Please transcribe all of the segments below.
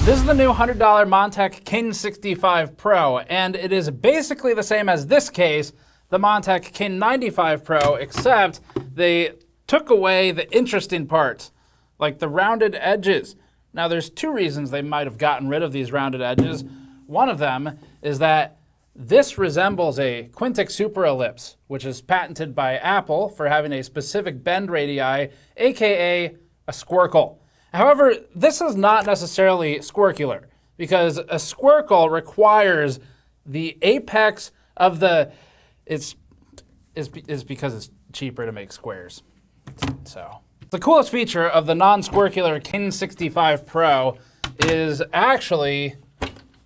This is the new $100 Montech King 65 Pro, and it is basically the same as this case, the Montech King 95 Pro, except they took away the interesting parts, like the rounded edges. Now, there's two reasons they might have gotten rid of these rounded edges. One of them is that this resembles a quintic superellipse, which is patented by Apple for having a specific bend radii, aka a squircle. However, this is not necessarily squircular, because a squircle requires the apex of the, it's because it's cheaper to make squares. So the coolest feature of the non-squircular King 65 Pro is actually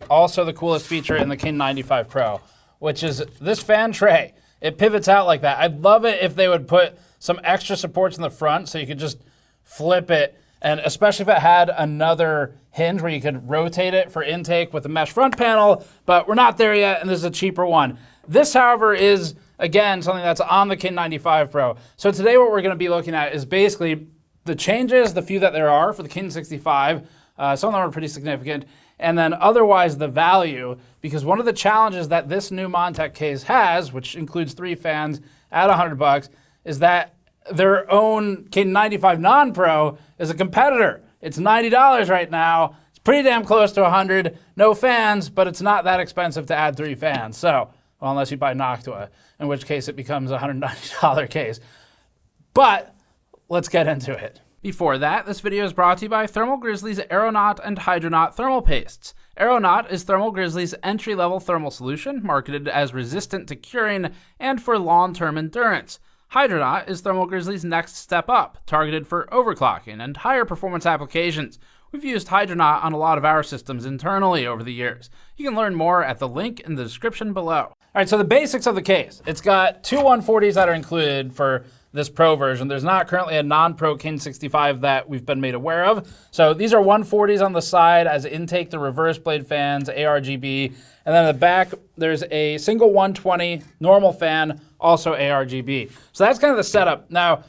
also the coolest feature in the King 95 Pro, which is this fan tray. It pivots out like that. I'd love it if they would put some extra supports in the front so you could just flip it, and especially if it had another hinge where you could rotate it for intake with the mesh front panel, but we're not there yet, and this is a cheaper one. This, however, is, again, something that's on the King 95 Pro. So today what we're gonna be looking at is basically the changes, the few that there are for the King 65. Some of them are pretty significant. And then otherwise the value, because one of the challenges that this new Montech case has, which includes 3 fans at $100, is that their own King 95 Non-Pro is a competitor. It's $90 right now. It's pretty damn close to $100. No fans, but it's not that expensive to add 3 fans. So, well, unless you buy Noctua, in which case it becomes a $190 case. But let's get into it. Before that, this video is brought to you by Thermal Grizzly's Aeronaut and Hydronaut thermal pastes. Aeronaut is Thermal Grizzly's entry-level thermal solution, marketed as resistant to curing and for long-term endurance. Hydronaut is Thermal Grizzly's next step up, targeted for overclocking and higher performance applications. We've used Hydronaut on a lot of our systems internally over the years. You can learn more at the link in the description below. All right, so the basics of the case. It's got 2 140s that are included for this Pro version. There's not currently a non-Pro King 65 that we've been made aware of. So these are 140s on the side as intake, the reverse blade fans, ARGB, and then in the back, there's a single 120 normal fan, also ARGB. So that's kind of the setup. Now,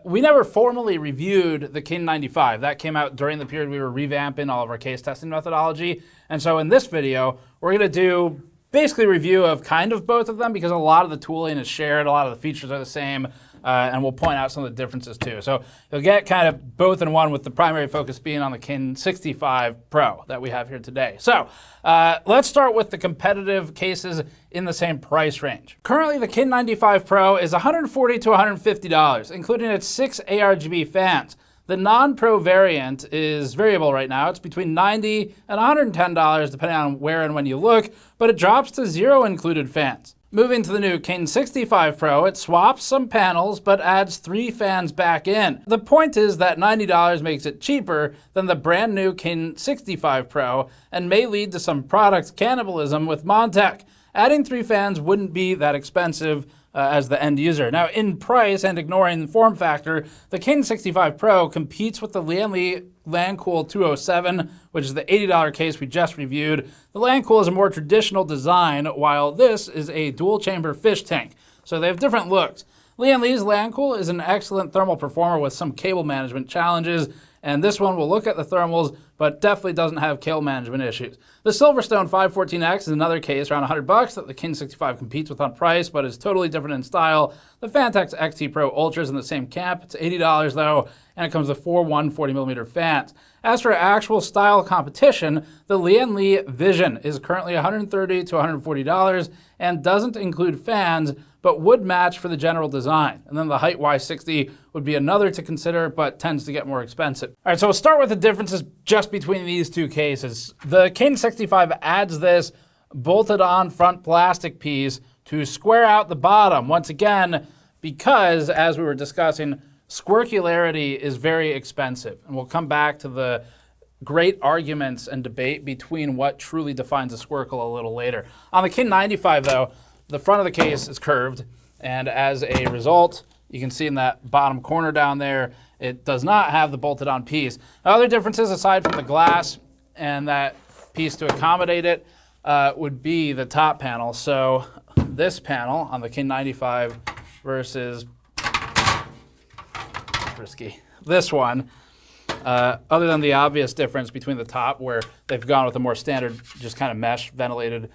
we never formally reviewed the King 95. That came out during the period we were revamping all of our case testing methodology. And so in this video, we're gonna do basically a review of kind of both of them, because a lot of the tooling is shared, a lot of the features are the same, and we'll point out some of the differences too. So you'll get kind of both in one, with the primary focus being on the King 65 Pro that we have here today. So let's start with the competitive cases in the same price range. Currently, the King 95 Pro is $140 to $150, including its 6 ARGB fans. The non-Pro variant is variable right now. It's between $90 and $110, depending on where and when you look, but it drops to 0 included fans. Moving to the new King 65 Pro, it swaps some panels, but adds 3 fans back in. The point is that $90 makes it cheaper than the brand new King 65 Pro, and may lead to some product cannibalism with Montech. Adding 3 fans wouldn't be that expensive as the end user. Now, in price and ignoring the form factor, the King 65 Pro competes with the Lian LandCool 207, which is the $80 case we just reviewed. The LandCool is a more traditional design, while this is a dual chamber fish tank. So they have different looks. Lian Li's LandCool is an excellent thermal performer with some cable management challenges, and this one will look at the thermals, but definitely doesn't have cable management issues. The Silverstone 514X is another case, around $100, that the King 65 competes with on price, but is totally different in style. The Phanteks XT Pro Ultra is in the same camp. It's $80 though, and it comes with 4 140mm fans. As for actual style competition, the Lian Li Vision is currently $130 to $140 and doesn't include fans, but would match for the general design. And then the Height Y60 would be another to consider, but tends to get more expensive. All right, so we'll start with the differences just between these two cases. The King 65 adds this bolted on front plastic piece to square out the bottom. Once again, because as we were discussing, squircularity is very expensive. And we'll come back to the great arguments and debate between what truly defines a squircle a little later. On the King 95 though, the front of the case is curved, and as a result, you can see in that bottom corner down there, it does not have the bolted on piece. Other differences aside from the glass and that piece to accommodate it would be the top panel. So this panel on the King 95 versus risky, this one, other than the obvious difference between the top, where they've gone with a more standard, just kind of mesh ventilated,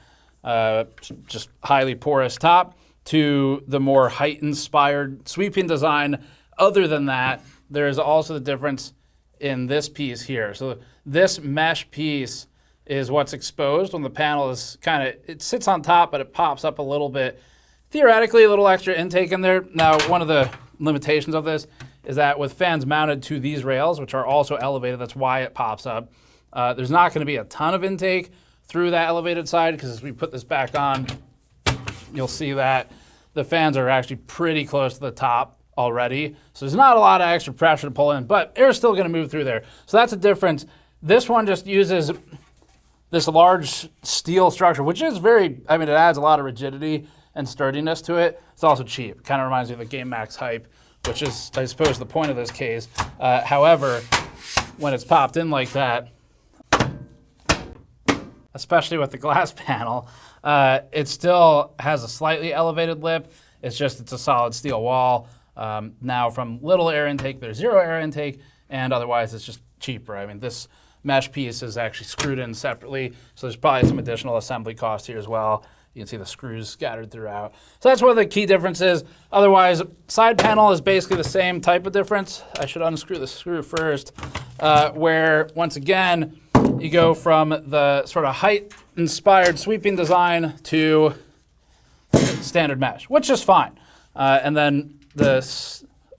just highly porous top, to the more height-inspired sweeping design. Other than that, there is also the difference in this piece here. So this mesh piece is what's exposed when the panel is kind of, it sits on top, but it pops up a little bit. Theoretically, a little extra intake in there. Now, one of the limitations of this is that with fans mounted to these rails, which are also elevated, that's why it pops up, there's not going to be a ton of intake through that elevated side, because as we put this back on, you'll see that the fans are actually pretty close to the top already. So there's not a lot of extra pressure to pull in, but air's still going to move through there. So that's a difference. This one just uses this large steel structure, which is very, I mean, it adds a lot of rigidity and sturdiness to it. It's also cheap. It kind of reminds me of the Game Max Hype, which is, I suppose, the point of this case. However, when it's popped in like that, especially with the glass panel, it still has a slightly elevated lip. It's just, it's a solid steel wall. Now from little air intake, there's zero air intake, and otherwise it's just cheaper. I mean, this mesh piece is actually screwed in separately, so there's probably some additional assembly cost here as well. You can see the screws scattered throughout. So that's one of the key differences. Otherwise, side panel is basically the same type of difference. I should unscrew the screw first, where once again, you go from the sort of height-inspired sweeping design to standard mesh, which is fine. And then the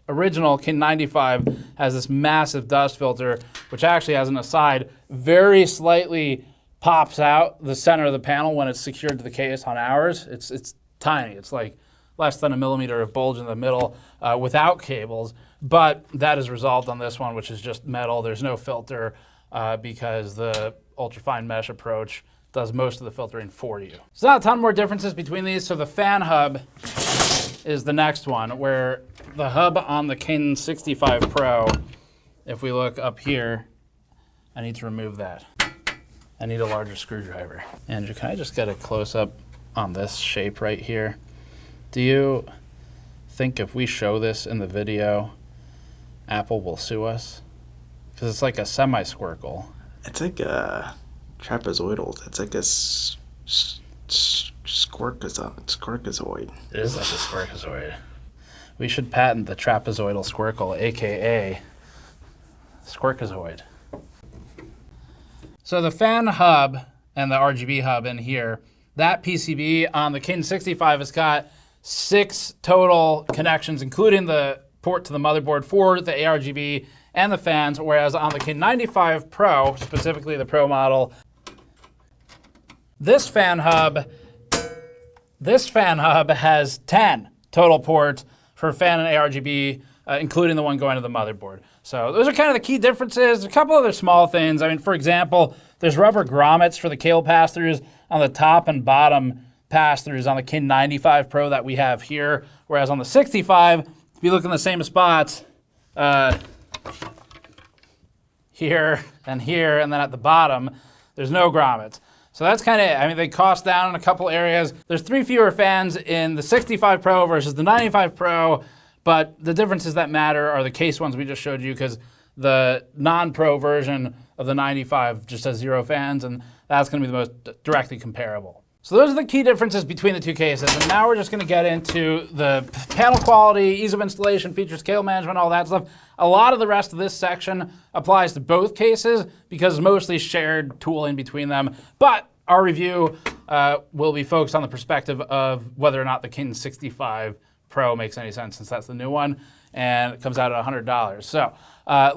original King 95 has this massive dust filter, which actually, as an aside, very slightly pops out the center of the panel when it's secured to the case on ours. It's tiny. It's like less than 1 millimeter of bulge in the middle without cables, but that is resolved on this one, which is just metal. There's no filter because the ultrafine mesh approach does most of the filtering for you. So not a ton more differences between these. So the fan hub is the next one, where the hub on the King 65 Pro, if we look up here, I need to remove that. I need a larger screwdriver. Andrew, can I just get a close-up on this shape right here? Do you think if we show this in the video, Apple will sue us? Because it's like a semi-squircle. It's like a trapezoidal. It's like a squirkazoid. It is like a squirkazoid. We should patent the trapezoidal squircle, aka squirkazoid. So the fan hub and the RGB hub in here, that PCB on the King 65 has got 6 total connections, including the port to the motherboard for the ARGB and the fans, whereas on the King 95 Pro, specifically the Pro model, this fan hub has 10 total ports for fan and ARGB, including the one going to the motherboard. So those are kind of the key differences. A couple other small things. I mean, for example, there's rubber grommets for the cable pass-throughs on the top and bottom pass-throughs on the King 95 Pro that we have here, whereas on the 65, if you look in the same spots, here, and then at the bottom, there's no grommets. So that's kind of it. I mean, they cost down in a couple areas. There's 3 fewer fans in the 65 Pro versus the 95 Pro, but the differences that matter are the case ones we just showed you, because the non-Pro version of the 95 just has 0 fans, and that's going to be the most directly comparable. So those are the key differences between the two cases, and now we're just going to get into the panel quality, ease of installation, features, cable management, all that stuff. A lot of the rest of this section applies to both cases because it's mostly shared tooling between them, but our review will be focused on the perspective of whether or not the King 65 Pro makes any sense, since that's the new one, and it comes out at $100. So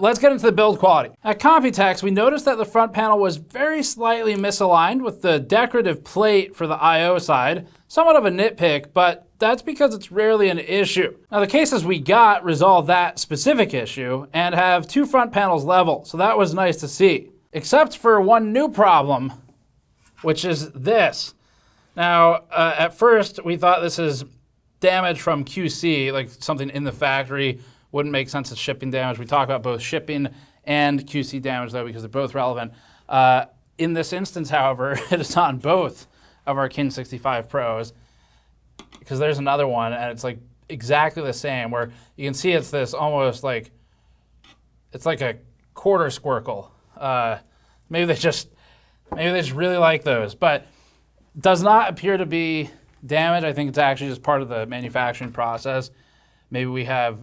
let's get into the build quality. At Computex, we noticed that the front panel was very slightly misaligned with the decorative plate for the I/O side. Somewhat of a nitpick, but that's because it's rarely an issue. Now, the cases we got resolve that specific issue and have 2 front panels level, so that was nice to see. Except for one new problem, which is this. Now, at first, we thought this is damage from QC, like something in the factory. Wouldn't make sense as shipping damage. We talk about both shipping and QC damage, though, because they're both relevant. In this instance, however, it is on both of our King 65 Pros, because there's another one, and it's like exactly the same, where you can see it's this almost like, it's like a quarter squircle. Maybe they just really like those, but does not appear to be damaged. I think it's actually just part of the manufacturing process. Maybe we have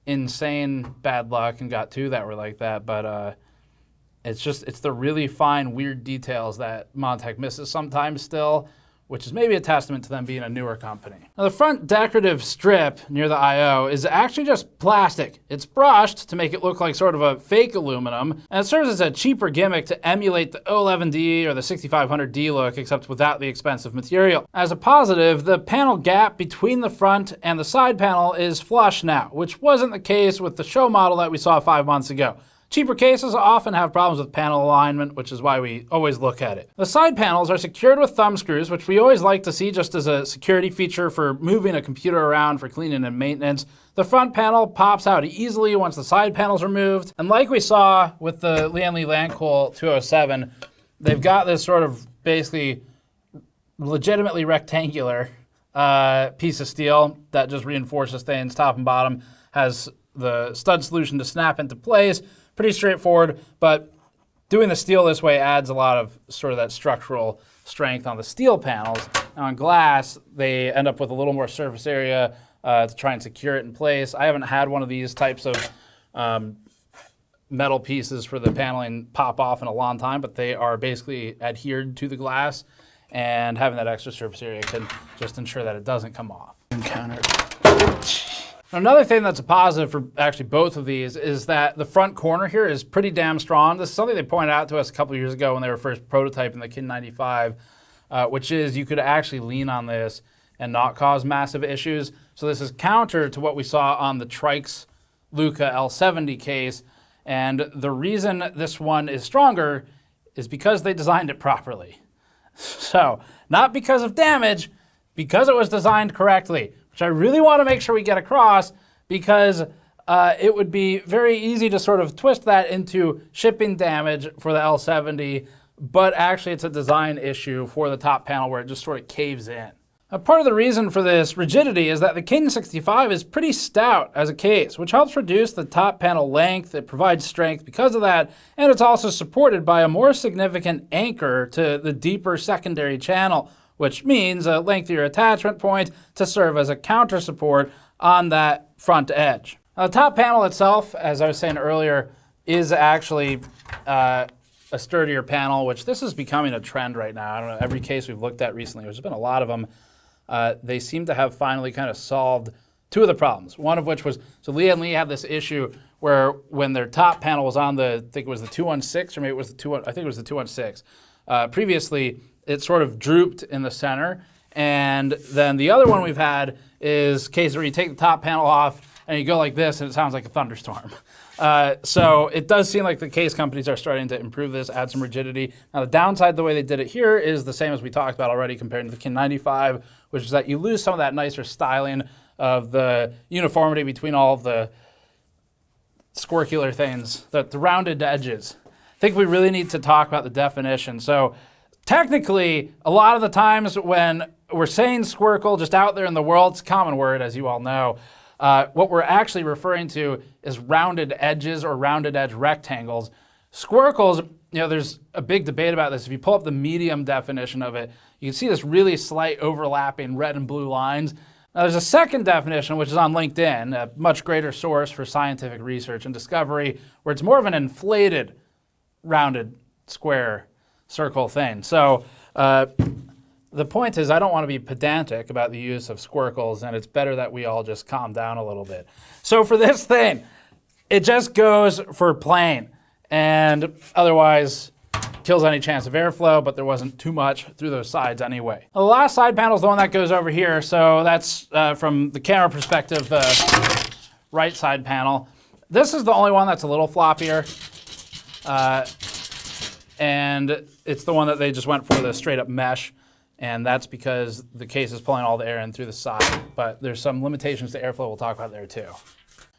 insane bad luck and got two that were like that, but it's the really fine, weird details that Montech misses sometimes still, which is maybe a testament to them being a newer company. Now, the front decorative strip near the I/O is actually just plastic. It's brushed to make it look like sort of a fake aluminum, and it serves as a cheaper gimmick to emulate the 011D or the 6500D look, except without the expensive material. As a positive, the panel gap between the front and the side panel is flush now, which wasn't the case with the show model that we saw 5 months ago. Cheaper cases often have problems with panel alignment, which is why we always look at it. The side panels are secured with thumb screws, which we always like to see just as a security feature for moving a computer around for cleaning and maintenance. The front panel pops out easily once the side panel's removed. And like we saw with the Lian Li Lancool 207, they've got this sort of basically legitimately rectangular piece of steel that just reinforces things top and bottom, has the stud solution to snap into place. Pretty straightforward, but doing the steel this way adds a lot of sort of that structural strength on the steel panels. Now on glass, they end up with a little more surface area to try and secure it in place. I haven't had one of these types of metal pieces for the paneling pop off in a long time, but they are basically adhered to the glass, and having that extra surface area can just ensure that it doesn't come off. Encountered. Another thing that's a positive for actually both of these is that the front corner here is pretty damn strong. This is something they pointed out to us a couple of years ago when they were first prototyping the Kin 95, which is you could actually lean on this and not cause massive issues. So this is counter to what we saw on the Trikes Luca L70 case. And the reason this one is stronger is because they designed it properly. So not because of damage, because it was designed correctly, which I really want to make sure we get across, because it would be very easy to sort of twist that into shipping damage for the L70, but actually it's a design issue for the top panel where it just sort of caves in. Part of the reason for this rigidity is that the King 65 is pretty stout as a case, which helps reduce the top panel length. It provides strength because of that, and it's also supported by a more significant anchor to the deeper secondary channel, which means a lengthier attachment point to serve as a counter support on that front edge. Now, the top panel itself, as I was saying earlier, is actually a sturdier panel, which this is becoming a trend right now. I don't know, every case we've looked at recently, there's been a lot of them. They seem to have finally kind of solved two of the problems. One of which was, so Lian Li had this issue where when their top panel was on the, I think it was the 216, or maybe it was the 21, I think it was the 216. Previously, it sort of drooped in the center. And then the other one we've had is cases where you take the top panel off and you go like this and it sounds like a thunderstorm. So it does seem like the case companies are starting to improve this, add some rigidity. Now the downside, the way they did it here, is the same as we talked about already compared to the Kin 95, which is that you lose some of that nicer styling of the uniformity between all of the squircular things, the rounded edges. I think we really need to talk about the definition. So technically, a lot of the times when we're saying squircle just out there in the world, it's a common word, as you all know. What we're actually referring to is rounded edges or rounded edge rectangles. Squircles, you know, there's a big debate about this. If you pull up the medium definition of it, you can see this really slight overlapping red and blue lines. Now, there's a second definition, which is on LinkedIn, a much greater source for scientific research and discovery, where it's more of an inflated, rounded, square, circle thing. So the point is, I don't want to be pedantic about the use of squircles, and it's better that we all just calm down a little bit. So for this thing, it just goes for plain, and otherwise kills any chance of airflow, but there wasn't too much through those sides anyway. The last side panel is the one that goes over here, so that's from the camera perspective, the right side panel. This is the only one that's a little floppier, and it's the one that they just went for the straight up mesh, and that's because the case is pulling all the air in through the side, but there's some limitations to airflow we'll talk about there too. All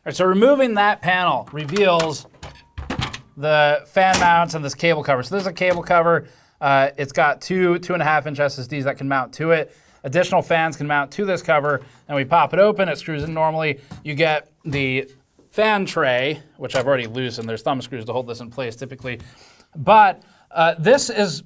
right, so removing that panel reveals the fan mounts and this cable cover. So this is a cable cover. It's got two 2.5-inch SSDs that can mount to it. Additional fans can mount to this cover, and we pop it open, it screws in normally. You get the fan tray, which I've already loosened. There's thumb screws to hold this in place typically. But this is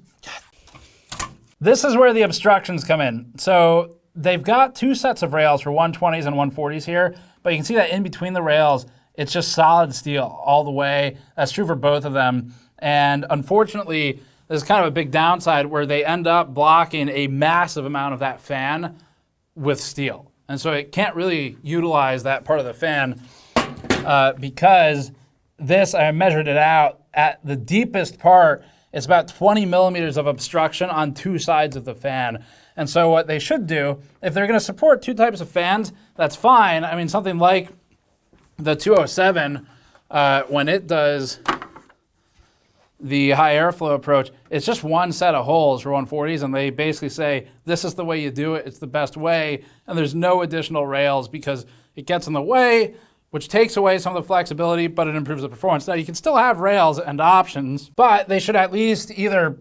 where the obstructions come in. So they've got two sets of rails for 120s and 140s here, but you can see that in between the rails, it's just solid steel all the way. That's true for both of them. And unfortunately, there's kind of a big downside where they end up blocking a massive amount of that fan with steel. And so it can't really utilize that part of the fan because this, I measured it out, at the deepest part, it's about 20 millimeters of obstruction on two sides of the fan. And so what they should do, if they're gonna support two types of fans, that's fine. I mean, something like the 207, when it does the high airflow approach, it's just one set of holes for 140s, and they basically say, this is the way you do it, it's the best way, and there's no additional rails because it gets in the way, which takes away some of the flexibility, but it improves the performance. Now, you can still have rails and options, but they should at least either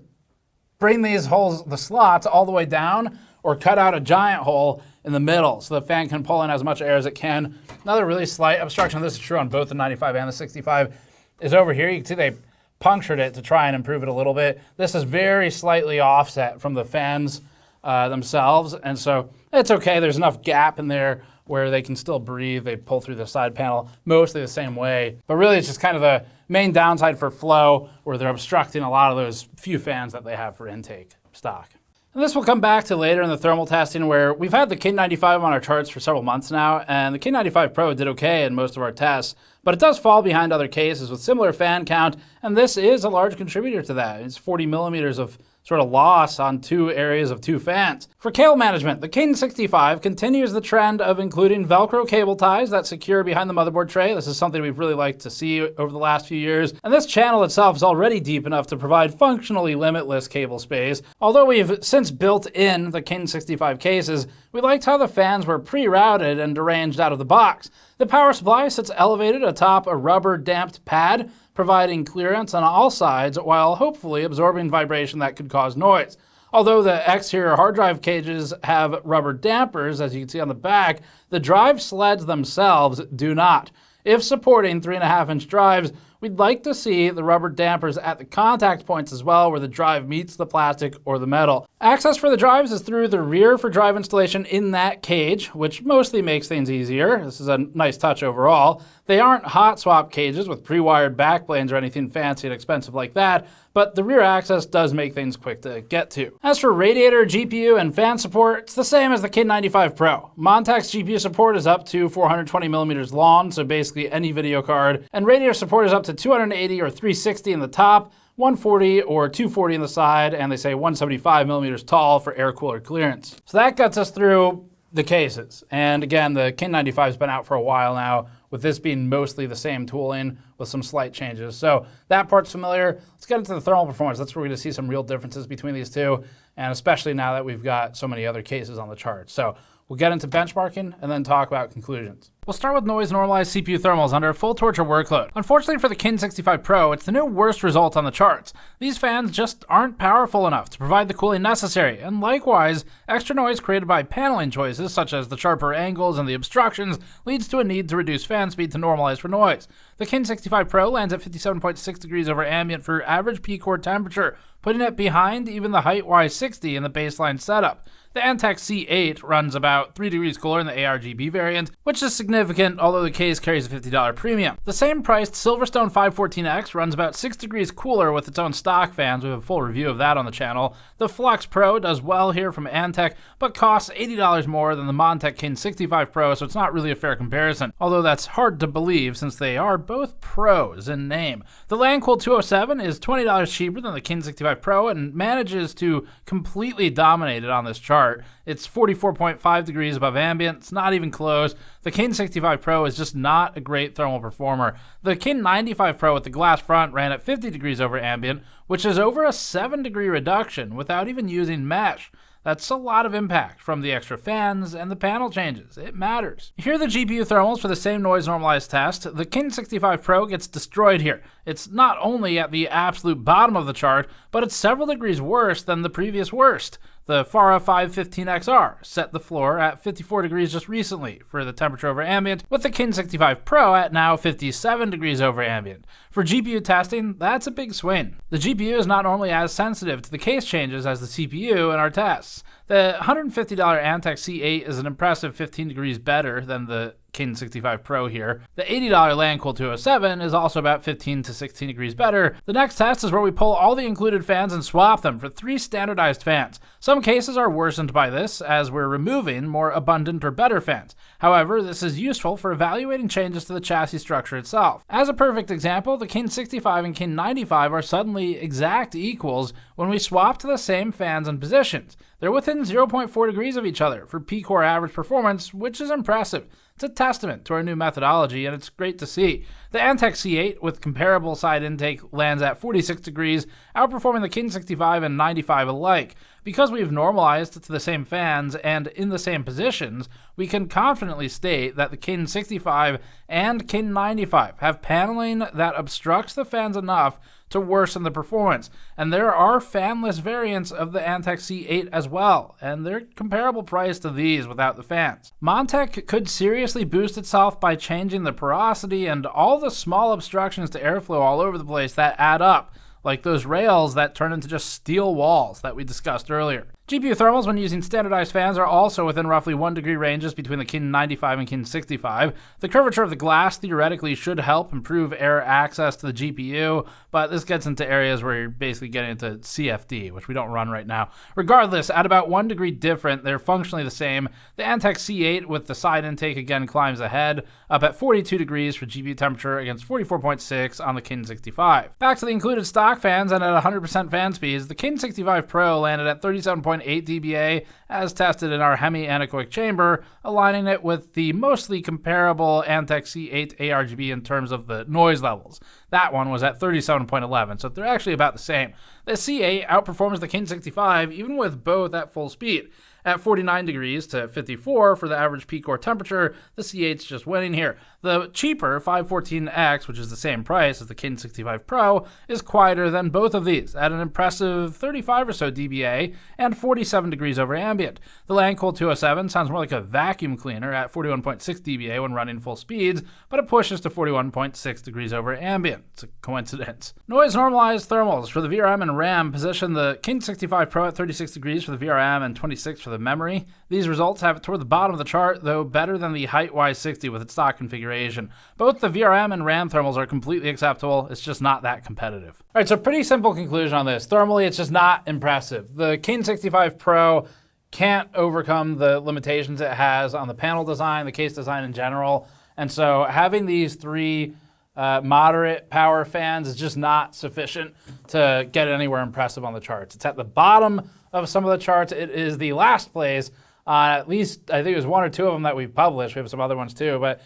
bring these holes, the slots, all the way down, or cut out a giant hole in the middle so the fan can pull in as much air as it can. Another really slight obstruction, this is true on both the 95 and the 65, is over here. You can see they punctured it to try and improve it a little bit. This is very slightly offset from the fans themselves, and so it's okay. There's enough gap in there where they can still breathe. They pull through the side panel mostly the same way. But really, it's just kind of the main downside for flow, where they're obstructing a lot of those few fans that they have for intake stock. And this will come back to later in the thermal testing, where we've had the King 95 on our charts for several months now, and the King 95 Pro did okay in most of our tests, but it does fall behind other cases with similar fan count, and this is a large contributor to that. It's 40 millimeters of sort of loss on two areas of two fans. For cable management, the King 65 continues the trend of including Velcro cable ties that secure behind the motherboard tray. This is something we've really liked to see over the last few years. And this channel itself is already deep enough to provide functionally limitless cable space. Although we've since built in the King 65 cases, we liked how the fans were pre-routed and arranged out of the box. The power supply sits elevated atop a rubber damped pad, providing clearance on all sides while hopefully absorbing vibration that could cause noise. Although the exterior hard drive cages have rubber dampers, as you can see on the back, the drive sleds themselves do not. If supporting 3.5-inch drives, we'd like to see the rubber dampers at the contact points as well, where the drive meets the plastic or the metal. Access for the drives is through the rear for drive installation in that cage, which mostly makes things easier. This is a nice touch overall. They aren't hot swap cages with pre-wired backplanes or anything fancy and expensive like that, but the rear access does make things quick to get to. As for radiator, GPU, and fan support, it's the same as the King 95 Pro. Montech's GPU support is up to 420 millimeters long, so basically any video card, and radiator support is up to 280 or 360 in the top, 140 or 240 in the side, and they say 175 millimeters tall for air cooler clearance. So that gets us through the cases. And again, the King 95 has been out for a while now, with this being mostly the same tooling with some slight changes. So that part's familiar. Let's get into the thermal performance. That's where we're gonna see some real differences between these two, and especially now that we've got so many other cases on the chart. So we'll get into benchmarking and then talk about conclusions. We'll start with noise-normalized CPU thermals under a full torch or workload. Unfortunately for the King 65 Pro, it's the new worst result on the charts. These fans just aren't powerful enough to provide the cooling necessary, and likewise, extra noise created by paneling choices, such as the sharper angles and the obstructions, leads to a need to reduce fan speed to normalize for noise. The King 65 Pro lands at 57.6 degrees over ambient for average P-core temperature, putting it behind even the height Y60 in the baseline setup. The Antec C8 runs about 3 degrees cooler in the ARGB variant, which is significant, although the case carries a $50 premium. The same priced Silverstone 514X runs about 6 degrees cooler with its own stock fans. We have a full review of that on the channel. The Flux Pro does well here from Antec, but costs $80 more than the Montech King 65 Pro, so it's not really a fair comparison, although that's hard to believe since they are both pros in name. The Landcool 207 is $20 cheaper than the King 65 Pro and manages to completely dominate it on this chart. It's 44.5 degrees above ambient. It's not even close. The King 65 Pro is just not a great thermal performer. The King 95 Pro with the glass front ran at 50 degrees over ambient, which is over a 7-degree reduction without even using mesh. That's a lot of impact from the extra fans and the panel changes. It matters. Here are the GPU thermals for the same noise-normalized test. The King 65 Pro gets destroyed here. It's not only at the absolute bottom of the chart, but it's several degrees worse than the previous worst. The Farah 515XR set the floor at 54 degrees just recently for the temperature over ambient, with the King 65 Pro at now 57 degrees over ambient. For GPU testing, that's a big swing. The GPU is not normally as sensitive to the case changes as the CPU in our tests. The $150 Montech C8 is an impressive 15 degrees better than the King 65 Pro here. The $80 LAN-cooled 207 is also about 15 to 16 degrees better. The next test is where we pull all the included fans and swap them for 3 standardized fans. Some cases are worsened by this, as we're removing more abundant or better fans. However, this is useful for evaluating changes to the chassis structure itself. As a perfect example, the King 65 and King 95 are suddenly exact equals when we swap to the same fans and positions. They're within 0.4 degrees of each other for P-core average performance, which is impressive. It's a testament to our new methodology, and it's great to see. The Montech C8 with comparable side intake lands at 46 degrees, outperforming the King 65 and 95 alike. Because we've normalized to the same fans and in the same positions, we can confidently state that the King 65 and King 95 have paneling that obstructs the fans enough to worsen the performance. And there are fanless variants of the Montech C8 as well, and they're comparable price to these without the fans. Montech could seriously boost itself by changing the porosity and all the small obstructions to airflow all over the place that add up, like those rails that turn into just steel walls that we discussed earlier. GPU thermals when using standardized fans are also within roughly 1 degree ranges between the King 95 and King 65. The curvature of the glass theoretically should help improve air access to the GPU, but this gets into areas where you're basically getting into CFD, which we don't run right now. Regardless, at about 1 degree different, they're functionally the same. The Montech C8 with the side intake again climbs ahead, up at 42 degrees for GPU temperature against 44.6 on the King 65. Back to the included stock fans, and at 100% fan speeds, the King 65 Pro landed at 37.8 dBA as tested in our hemi-anechoic chamber, aligning it with the mostly comparable Montech C8 ARGB in terms of the noise levels. That one was at 37.11, so they're actually about the same. The C8 outperforms the King 65 even with both at full speed. At 49 degrees to 54 for the average P-core temperature, the C8's just winning here. The cheaper 514X, which is the same price as the King 65 Pro, is quieter than both of these at an impressive 35 or so dBA and 47 degrees over ambient. The LAN-cooled 207 sounds more like a vacuum cleaner at 41.6 dBA when running full speeds, but it pushes to 41.6 degrees over ambient. It's a coincidence. Noise-normalized thermals for the VRM and RAM position the King 65 Pro at 36 degrees for the VRM and 26 for the memory. These results have it toward the bottom of the chart, though better than the height Y60 with its stock configuration. Both the VRM and RAM thermals are completely acceptable, it's just not that competitive. All right, so pretty simple conclusion on this. Thermally, it's just not impressive. The King 65 Pro can't overcome the limitations it has on the panel design, the case design in general, and so having these 3 moderate power fans is just not sufficient to get anywhere impressive on the charts. It's at the bottom of some of the charts. It is the last place on at least, I think it was 1 or 2 of them that we've published. We have some other ones too, but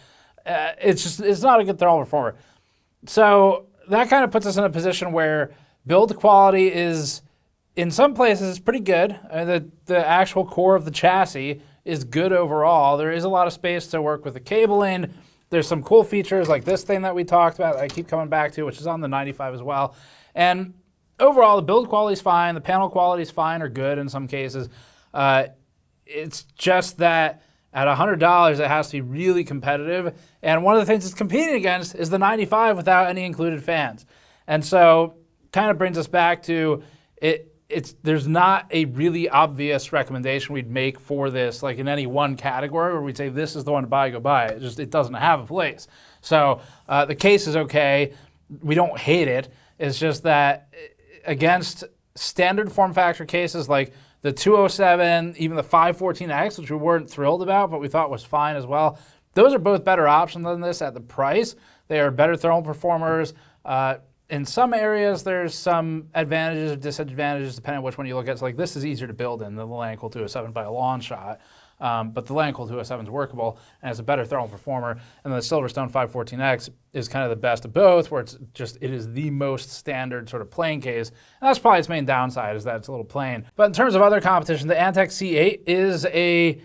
it's not a good thermal performer. So that kind of puts us in a position where build quality is, in some places, pretty good. The actual core of the chassis is good overall. There is a lot of space to work with the cabling. There's some cool features like this thing that we talked about I keep coming back to, which is on the 95 as well. And overall, the build quality is fine. The panel quality is fine or good in some cases. It's just that at $100, it has to be really competitive. And one of the things it's competing against is the 95 without any included fans. And so kind of brings us back to there's not a really obvious recommendation we'd make for this, like in any one category where we'd say this is the one to buy, go buy it. It doesn't have a place. So the case is okay. We don't hate it. It's just that against standard form factor cases like the 207, even the 514X, which we weren't thrilled about, but we thought was fine as well, those are both better options than this at the price. They are better thermal performers. In some areas, there's some advantages or disadvantages depending on which one you look at. So like this is easier to build in than the LAN-cooled 207 by a long shot. But the LAN-cooled 207 is workable and it's a better thermal performer. And the Silverstone 514X is kind of the best of both, where it is the most standard sort of plain case. And that's probably its main downside, is that it's a little plain. But in terms of other competition, the Montech C8 is a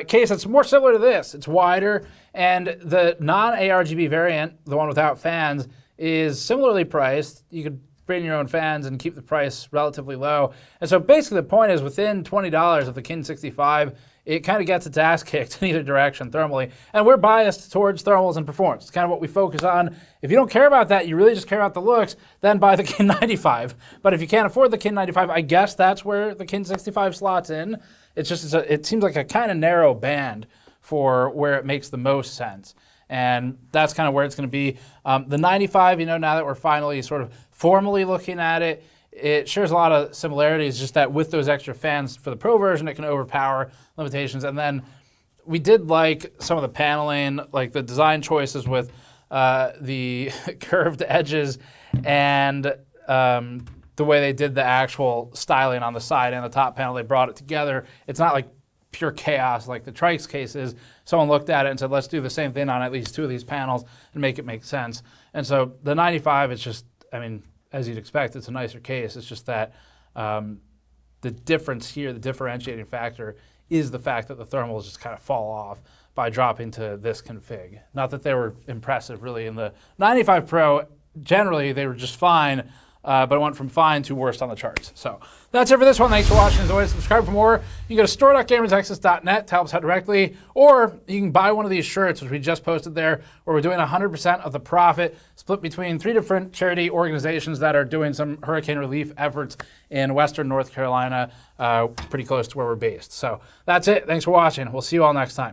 case that's more similar to this. It's wider, and the non-ARGB variant, the one without fans, is similarly priced. You could bring your own fans and keep the price relatively low. And so basically the point is within $20 of the King 65, it kind of gets its ass kicked in either direction thermally. And we're biased towards thermals and performance. It's kind of what we focus on. If you don't care about that, you really just care about the looks, then buy the King 95. But if you can't afford the King 95, I guess that's where the King 65 slots in. It's just, it seems like a kind of narrow band for where it makes the most sense. And that's kind of where it's going to be. The 95, now that we're finally sort of formally looking at it, it shares a lot of similarities, just that with those extra fans for the Pro version, it can overpower limitations. And then we did like some of the paneling, like the design choices with the curved edges and the way they did the actual styling on the side and the top panel. They brought it together. It's not like pure chaos like the Trike's case is. Someone looked at it and said, let's do the same thing on at least 2 of these panels and make it make sense. And so the 95, it's just, as you'd expect, it's a nicer case. It's just that the difference here, the differentiating factor, is the fact that the thermals just kind of fall off by dropping to this config. Not that they were impressive, really. In the 95 Pro, generally, they were just fine, but it went from fine to worst on the charts. So that's it for this one. Thanks for watching. As always, subscribe for more. You can go to store.gamersnexus.net to help us out directly, or you can buy one of these shirts, which we just posted there, where we're doing 100% of the profit split between 3 different charity organizations that are doing some hurricane relief efforts in Western North Carolina, pretty close to where we're based. So that's it. Thanks for watching. We'll see you all next time.